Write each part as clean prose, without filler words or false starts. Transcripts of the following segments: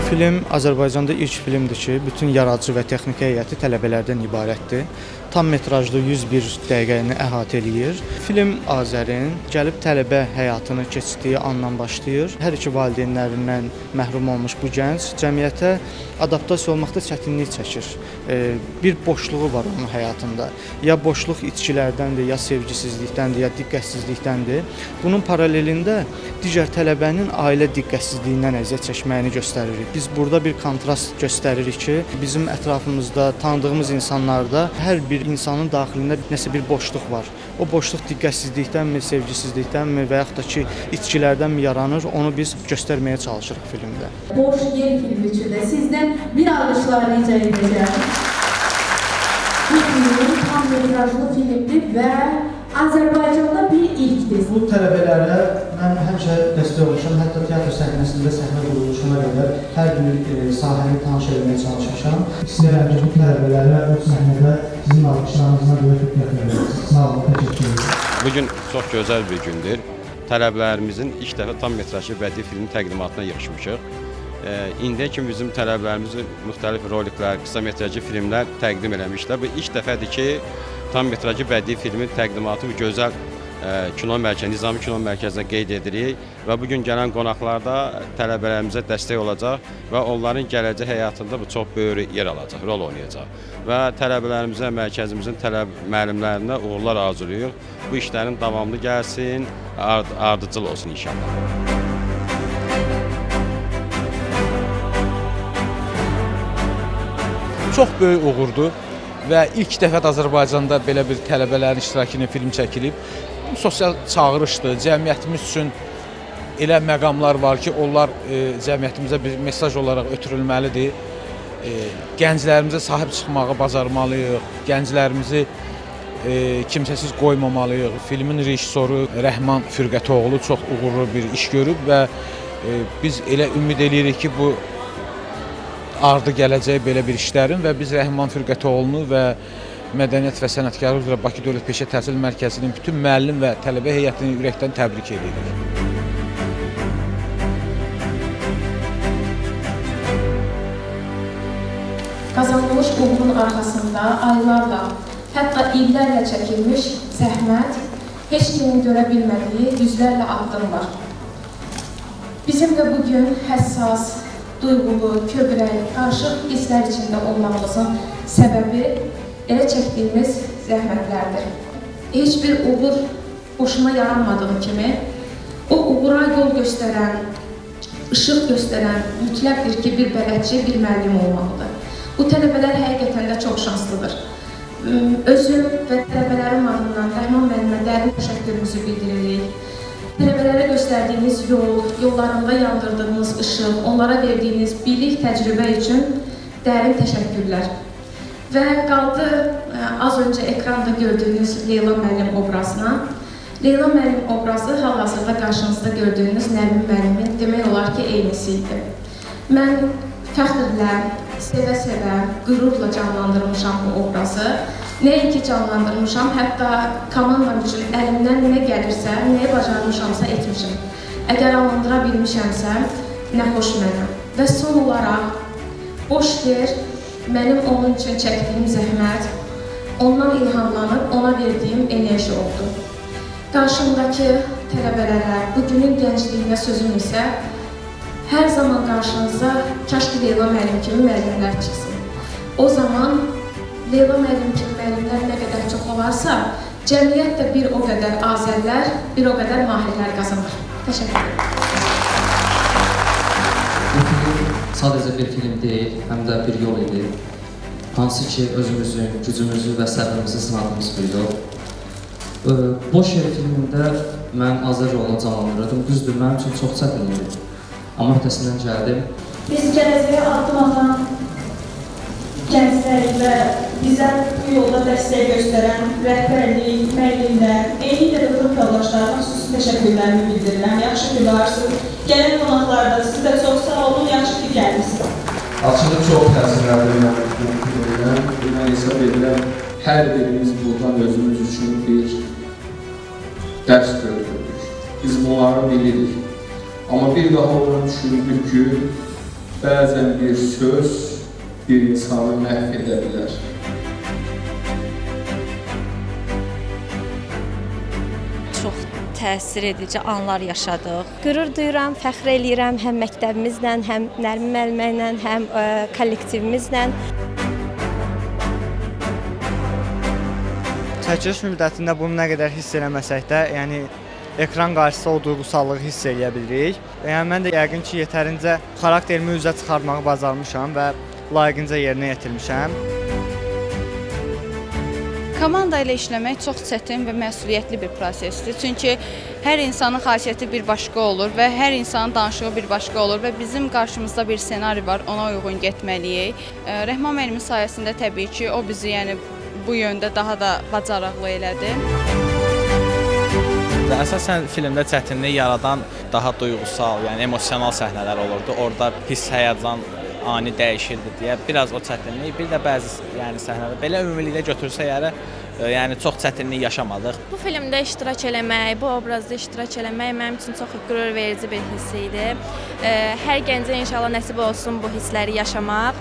Film Azərbaycanda ilk filmdir ki, bütün yaradıcı və texniki heyəti tələbələrdən ibarətdir. Tam metrajlı 101 dəqiqəni əhatə eləyir. Film Azərin gəlib tələbə həyatını keçirdiyi andan başlayır. Hər iki valideynlərindən məhrum olmuş bu gənc cəmiyyətə adaptasiya olmaqda çətinlik çəkir. Bir boşluğu var onun həyatında. Ya boşluq içkilərdəndir, ya sevgisizlikdəndir, ya diqqətsizlikdəndir. Bunun paralelində digər tələbənin ailə diqqətsizliyindən əziyyət çəkməyini göstəririk. Biz burada bir kontrast göstəririk ki, bizim ətrafımızda tanıdığımız insanlarda hər bir insanın daxilində nəsə bir boşluq var. O boşluq diqqətsizlikdənmi, sevgisizlikdənmi və yaxud da ki, içkilərdənmi yaranır, onu biz göstərməyə çalışırıq filmdə. Boş yer filmi üçün də sizdən bir alqışlar rica edəcəm. Bu film tam metrajlı filmdir və Azərbaycanda bir ilkdir. Bu tələbələrə mən həmişə dəstək olmuşam, hətta teatr səhnəsində səhnə quruluşuna qədər hər bir sahəni tanış etməyə çalışmışam. İstəyirəm ki, bu tələbələrə o səhnədə sizin alqışlarınızla böyük diqqət edirsiniz. Sağ olun, təşəkkür ederim. Bugün çox gözəl bir gündür. Tələbələrimizin ilk dəfə tam metrajlı bədii filmin təqdimatına yığışmışıq. İndiyə kimi bizim tələbələrimiz müxtəlif roliklər, qısa metrajlı filmlər təqdim eləmişlər. Bu ilk dəfədir ki, tam metrajlı bədii filmin təqdimatı bu gözəl kino mərkəzi, Nizami Kino Mərkəzinə qeyd edirik və bugün gələn qonaqlarda tələbələrimizə dəstək olacaq və onların gələcək həyatında bu çox böyük yer alacaq, rol oynayacaq. Və tələbələrimizə, mərkəzimizin müəllimlərinə uğurlar arzulayırıq. Bu işlərin davamlı gəlsin, ardıcıl olsun inşallah. Çox böyük uğurdur və ilk dəfə Azərbaycanda belə bir tələbələrin iştirakı ilə film çəkilib. Sosial çağırışdır, cəmiyyətimiz üçün elə məqamlar var ki, onlar cəmiyyətimizə bir mesaj olaraq ötürülməlidir. Gənclərimizə sahib çıxmağı bacarmalıyıq, gənclərimizi kimsəsiz qoymamalıyıq. Filmin rejissoru Rəhman Firqətoğlu çox uğurlu bir iş görüb və biz elə ümid edirik ki, bu ardı gələcək belə bir işlərin və biz Rəhman Firqətoğlunu və Mədəniyyət və Sənətkarlıq üzrə Bakı Dövlət Peşə Təhsil Mərkəzinin bütün müəllim və tələbə heyətini ürəkdən təbrik edirik. Qazanılmış uğurun arxasında aylarla, hətta illərlə çəkilmiş zəhmət, heç kimin görə bilmədiyi yüzlərlə addım var. Bizim də bugün həssas, duyğulu, kövrək, qarışıq hisslər içində olmağımızın səbəbi elə çəkdiyimiz zəhmətlərdir. Heç bir uğur boşuna yaranmadığı kimi, o uğura yol göstərən, işıq göstərən mütləqdir ki, bir bələdçi, bir müəllim olmalıdır. Bu tələbələr həqiqətən də çox şanslıdır. Özüm və tələbələrim adından Rəhman müəllimə dərin təşəkkürümüzü bildiririk. Tələbələrə göstərdiyiniz yol, yollarında yandırdığınız işıq, onlara verdiyiniz bilik, təcrübə üçün dərin təşəkkürlər. Və qaldı az öncə ekranda gördüyünüz Leyla müəllim obrazına. Leyla müəllim obrazı hal-hazırda qarşınızda gördüyünüz Nərmin müəllimin demək olar ki, eynisi idi. Mən fəxrlə, sevə-sevə, qürurla canlandırmışam bu obrazı. Nəinki canlandırmışam, hətta komandam üçün əlimdən nə gəlirsə, nəyə bacarmışamsa etmişim. Əgər alındıra bilmişəmsə, nə xoş mənə. Və son olaraq, boş yer, mənim onun üçün çəkdiyim zəhmət, ondan ilhamlanıb ona verdiyim enerji oldu. Qarşımdakı tələbələrə, bugünün gəncliyinə sözüm isə, hər zaman qarşınıza kaş ki Leyla müəllim kimi müəllimlər çıxsın. O zaman Leyla müəllim kimi müəllimlər nə qədər çox olarsa, cəmiyyət də bir o qədər azərlər, bir o qədər mahirlər qazanır. Təşəkkür ederim. Sadəcə bir film deyil, həm də bir yol idi. Hansı ki, özümüzün, gücümüzü və səbrimizi sınadığımız bir yol. Boş yer filmində mən Azər rolunu canlandırırdım. Düzdür, mənim üçün çox çətin idi. Amma öhdəsindən gəldim. Biz gələcəyə addım atan gənclər və bizə bu yolda dəstək göstərən rəhbərlik, müəllimlər, eynilə də qrup yoldaşlarına xüsusi təşəkkürlərimi bildirirəm. Yaxşı ki, varsınız. Gələn qonaqlarda siz də çox sağ olun, yaxşı ki, gəlmişsiniz. Açığı çox təsirləndirilən bu filmdən, mən hesab edirəm, hər birimiz buradan özümüz üçün bir dərs gördük. Biz bunları bilirik. Amma bir daha onu düşündük ki, bəzən bir söz bir insanı məhv edə bilər. Çox təsir edici anlar yaşadıq. Qürur duyuram, fəxr eləyirəm həm məktəbimizlə, həm Nərmin müəllimə ilə, həm kollektivimizlə. Çəkiliş müddətində bunu nə qədər hiss eləməsək də, yəni ekran qarşısında o duyğusallığı hiss eləyə bilirik. Yəni mən də yəqin ki, yetərincə xarakterimi üzə çıxarmağı bacarmışam və layiqincə yerinə yetirmişəm. Komanda ilə işləmək çox çətin və məsuliyyətli bir prosesdir. Çünki hər insanın xasiyyəti bir başqa olur və hər insanın danışığı bir başqa olur və bizim qarşımızda bir ssenari var, ona uyğun getməliyik. Rəhman müəllimin sayəsində təbii ki, o bizi bu yöndə daha da bacarıqlı elədi. Əsasən filmdə çətinlik yaradan daha duyğusal, yəni emosional səhnələr olurdu. Orada hiss, həyəcan ani dəyişirdi deyə biraz o çətinlik, bir də bəzi səhnələr belə ümumilikdə götürsək yəni çox çətinlik yaşamadıq. Bu filmdə iştirak eləmək, bu obrazda iştirak eləmək mənim üçün çox qürur verici bir hiss idi. Hər gəncə inşallah nəsib olsun bu hissləri yaşamaq.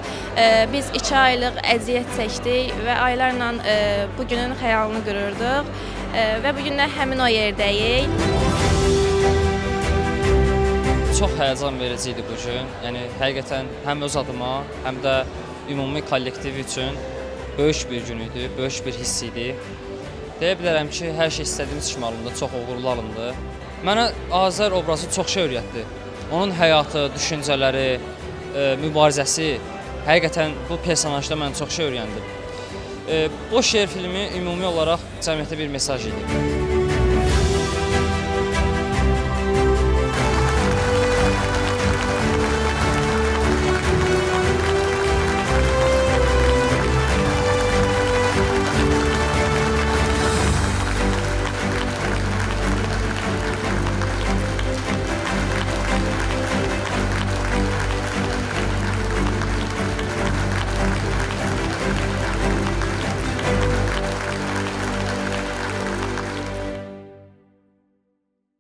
Biz 2 aylıq əziyyət çəkdik və aylarla bu günün xəyalını qururduq və bu gün də həmin o yerdəyik. Çox həyəcan verici idi bu gün. Yəni həqiqətən həm öz adıma, həm də ümumi kollektiv üçün böyük bir gün idi, böyük bir hiss idi. Deyə bilərəm ki, hər şey istədiyimiz kimi alındı, çox uğurlu alındı. Mənə Azər obrazı çox şey öyrətdi. Onun həyatı, düşüncələri, mübarizəsi həqiqətən bu personajda mən çox şey öyrəndim. Boş yer filmi ümumi olaraq cəmiyyətə bir mesaj idi.